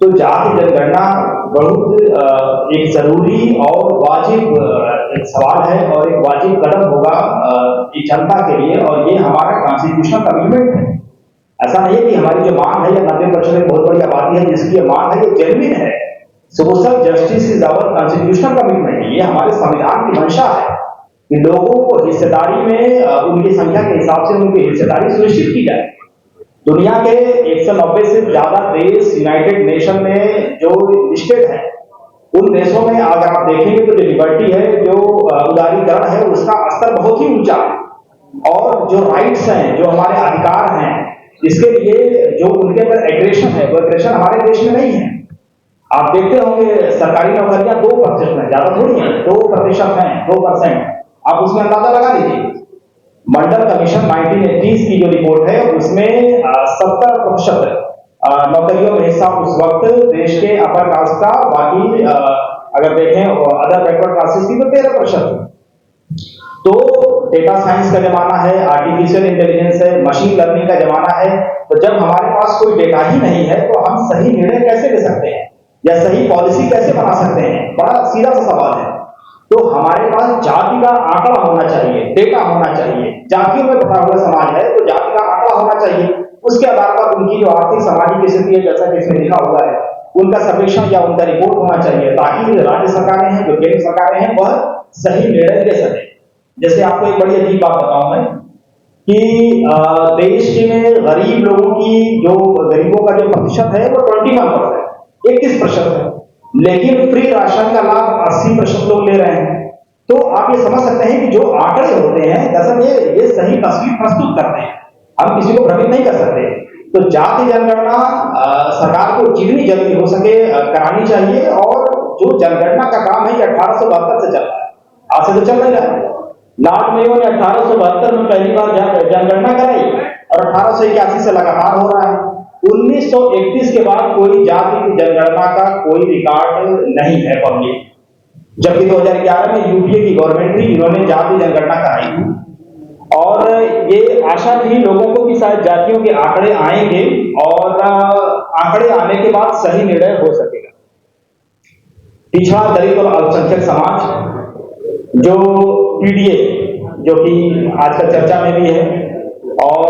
तो जाति जनगणना बहुत एक जरूरी और वाजिब एक सवाल है और एक वाजिब कदम होगा एक जनता के लिए, और ये हमारा कॉन्स्टिट्यूशनल कमिटमेंट है। ऐसा नहीं है कि हमारी जो मांग है या 90% बहुत बड़ी आबादी है जिसकी मांग है, ये जेन्युइन है। Social justice is our constitutional commitment, ये हमारे संविधान की मंशा है कि लोगों को हिस्सेदारी में उनकी संख्या के हिसाब से उनकी हिस्सेदारी सुनिश्चित की जाए। दुनिया के 190 से ज्यादा देश यूनाइटेड नेशन में जो लिस्टेड है, उन देशों में अगर आप देखेंगे तो जो लिबर्टी है, जो उदारीकरण है, उसका स्तर बहुत ही ऊंचा है। और जो राइट्स हैं, जो हमारे अधिकार हैं, इसके लिए जो उनके अंदर एग्रेशन है, वो एग्रेशन हमारे देश में नहीं है। आप देखते होंगे सरकारी नौकरियां 2% है, ज्यादा थोड़ी है, 2% है, 2%। आप उसमें अंदाजा लगा लीजिए। मंडल कमीशन 1980 की जो रिपोर्ट है उसमें 70% नौकरियों में हिस्सा उस वक्त देश के अपर कास्ट का, बाकी अगर देखें अदर बैकवर्ड क्लासेस की तो 13%। तो डेटा साइंस का जमाना है, आर्टिफिशियल इंटेलिजेंस है, मशीन लर्निंग का जमाना है। तो जब हमारे पास कोई डेटा ही नहीं है तो हम सही निर्णय कैसे ले सकते हैं या सही पॉलिसी कैसे बना सकते हैं? बड़ा सीधा सा सवाल है। तो हमारे पास जाति का आंकड़ा होना चाहिए, डेटा होना चाहिए। जातियों में बटा हुआ समाज है तो जाति का आंकड़ा होना चाहिए। उसके आधार पर उनकी जो आर्थिक सामाजिक स्थिति है, जैसा कि इसमें लिखा हुआ है, उनका सर्वेक्षण या उनका रिपोर्ट होना चाहिए, ताकि जो राज्य सरकारें हैं, जो केंद्र सरकारें हैं, वह सही निर्णय ले सके। जैसे आपको एक बड़ी अजीब बात बताऊं मैं कि देश के में गरीब लोगों की जो गरीबों का जो प्रतिशत है वो 21% है, लेकिन फ्री राशन का लाभ 80% लोग ले रहे हैं। तो आप ये समझ सकते हैं कि जो आंकड़े होते हैं दरअसल ये सही तस्वीर प्रस्तुत करते हैं। हम किसी को भ्रमित नहीं कर सकते। तो जाति जनगणना सरकार को जितनी जल्दी हो सके करानी चाहिए। और जो जनगणना का काम है ये 1872 से चल रहा है, आज से तो चल नहीं रहा है। लॉर्ड मेयो ने 1872 में पहली बार जनगणना कराई और 1881 से लगातार हो रहा है। 1931 के बाद कोई जाति की जनगणना का कोई रिकॉर्ड नहीं है पब्लिक, जबकि 2011 में यूपीए की गवर्नमेंट थी, इन्होंने जाति जनगणना कराई थी। और ये आशा थी लोगों को कि शायद जातियों के आंकड़े आएंगे और आंकड़े आने के बाद सही निर्णय हो सकेगा। पिछड़ा दलित और अल्पसंख्यक समाज, जो पीडीए, जो कि आजकल चर्चा में भी है, और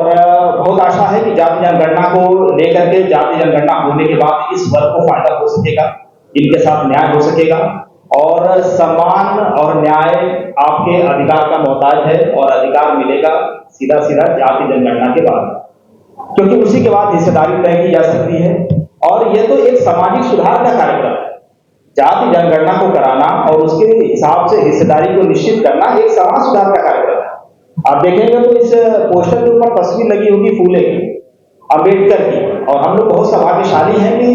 बहुत आशा है कि जाति जनगणना को लेकर के, जाति जनगणना होने के बाद इस वर्ग को फायदा हो सकेगा, इनके साथ न्याय हो सकेगा और सम्मान और न्याय आपके अधिकार का मोहताज है और अधिकार मिलेगा सीधा सीधा जाति जनगणना के बाद, क्योंकि उसी के बाद हिस्सेदारी तय की जा सकती है। और यह तो एक सामाजिक सुधार का कार्यक्रम है। जाति जनगणना को कराना और उसके हिसाब से हिस्सेदारी को निश्चित करना एक समाज सुधार का कार्यक्रम है। आप देखेंगे तो इस पोस्टर के ऊपर तस्वीर लगी होगी फूले की, अम्बेडकर की, और हम लोग बहुत सौभाग्यशाली हैं कि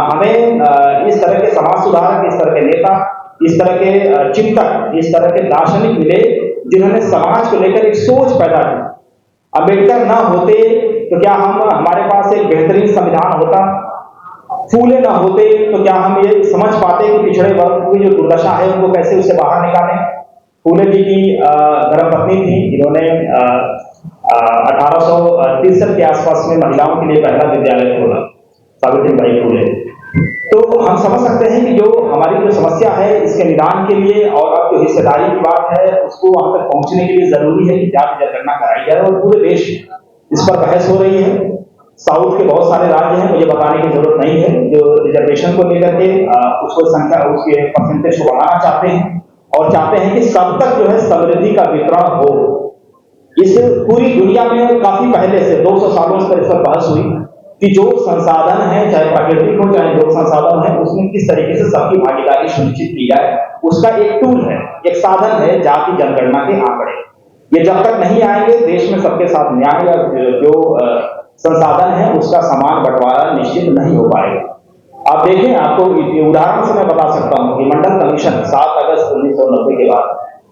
हमें इस तरह के समाज सुधारक, इस तरह के नेता, इस तरह के चिंतक, इस तरह के दार्शनिक मिले जिन्होंने समाज को लेकर एक सोच पैदा की। अम्बेडकर ना होते तो क्या हमारे पास एक बेहतरीन संविधान होता? फूले ना होते तो क्या हम ये समझ पाते कि पिछड़े वर्ग की जो दुर्दशा है उनको कैसे उससे बाहर निकालें? फूले जी की धर्मपत्नी थी, जिन्होंने 1863 के आसपास में महिलाओं के लिए पहला विद्यालय खोला, सावित्रीबाई फूले। तो हम समझ सकते हैं कि जो हमारी जो समस्या है इसके निदान के लिए और अब जो हिस्सेदारी की बात है उसको वहां तक पहुंचने के लिए जरूरी है कि जाति जनगणना कराई जाए। और पूरे देश इस पर बहस हो रही है। साउथ के बहुत सारे राज्य हैं, मुझे बताने की जरूरत नहीं है, जो रिजर्वेशन को लेकर के उसको संख्या, उसके परसेंटेज को बढ़ाना चाहते हैं और चाहते हैं कि सब तक जो है समृद्धि का वितरण हो। इस पूरी दुनिया में काफी पहले से 200 सालों से इस पर बहस हुई कि जो संसाधन है, चाहे प्राकृतिक हो चाहे जो संसाधन है, उसमें किस तरीके से सबकी भागीदारी सुनिश्चित की जाए। उसका एक टूल है, एक साधन है जाति जनगणना के आंकड़े। ये जब तक नहीं आएंगे देश में सबके साथ न्याय या जो संसाधन है उसका समान बंटवारा निश्चित नहीं हो पाएगा। आप देखें, आपको उदाहरण से मैं बता सकता हूं कि मंडल कमीशन 7 अगस्त 1990 के बाद,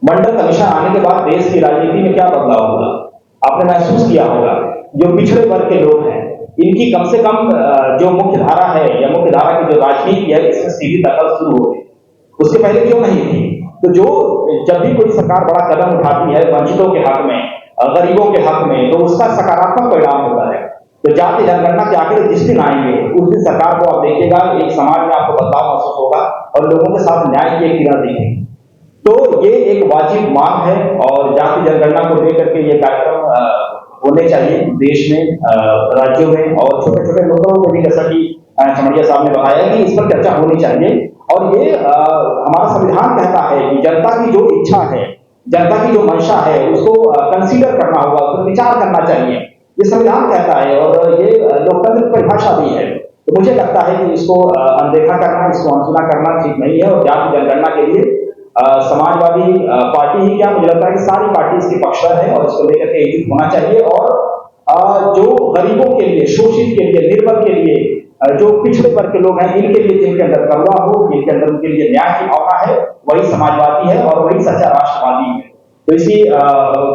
मंडल कमीशन आने के बाद देश की राजनीति में क्या बदलाव हुआ आपने महसूस किया होगा। जो पिछड़े वर्ग के लोग हैं, इनकी कम से कम जो मुख्य धारा है या मुख्य धारा की जो राजनीति है इसमें सीधी दखल शुरू हो गई। उसके पहले क्यों नहीं थी? तो जो जब भी कोई सरकार बड़ा कदम उठाती है वंचितों के हक में, गरीबों के हक में, तो उसका सकारात्मक परिणाम होता है। तो जाति जनगणना के आंकड़े जिस दिन आएंगे उस दिन सरकार को आप देखिएगा एक समाज में आपको बदलाव महसूस होगा और लोगों के साथ न्याय की एक किरण दिखेगी। तो ये एक वाजिब मांग है और जाति जनगणना को लेकर के ये कार्यक्रम होने चाहिए देश में, राज्यों में और छोटे छोटे लोगों को भी, जैसा कि चमड़िया साहब ने बताया कि इस पर चर्चा होनी चाहिए। और ये हमारा संविधान कहता है कि जनता की जो इच्छा है, जनता की जो मंशा है, उसको कंसीडर करना होगा, उस पर विचार करना चाहिए, ये संविधान कहता है और ये लोकतंत्र की परिभाषा भी है। तो मुझे लगता है कि इसको अनदेखा करना, इसको अनसुना करना ठीक नहीं है। और जाति जनगणना के लिए समाजवादी पार्टी ही क्या, मुझे लगता है कि सारी पार्टी इसके पक्षधर है और इसको लेकर के एकजुट होना चाहिए। और जो गरीबों के लिए, शोषित के लिए, निर्बल के लिए, जो पिछड़े वर्ग के लोग हैं, इनके लिए जिनके अंदर करुणा हो, जिनके अंदर उनके लिए न्याय की भावना है, वही समाजवादी है और वही सच्चा राष्ट्रवादी है। तो इसी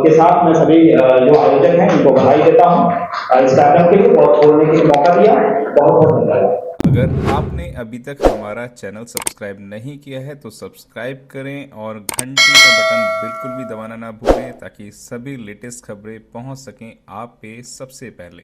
के साथ मैं सभी जो आयोजक हैं उनको बधाई देता हूँ इस कार्यक्रम के लिए, बहुत बोलने के लिए मौका दिया। बहुत बहुत धन्यवाद। अगर आपने अभी तक हमारा चैनल सब्सक्राइब नहीं किया है तो सब्सक्राइब करें और घंटी का बटन बिल्कुल भी दबाना ना भूलें ताकि सभी लेटेस्ट खबरें पहुंच सकें आप पे सबसे पहले।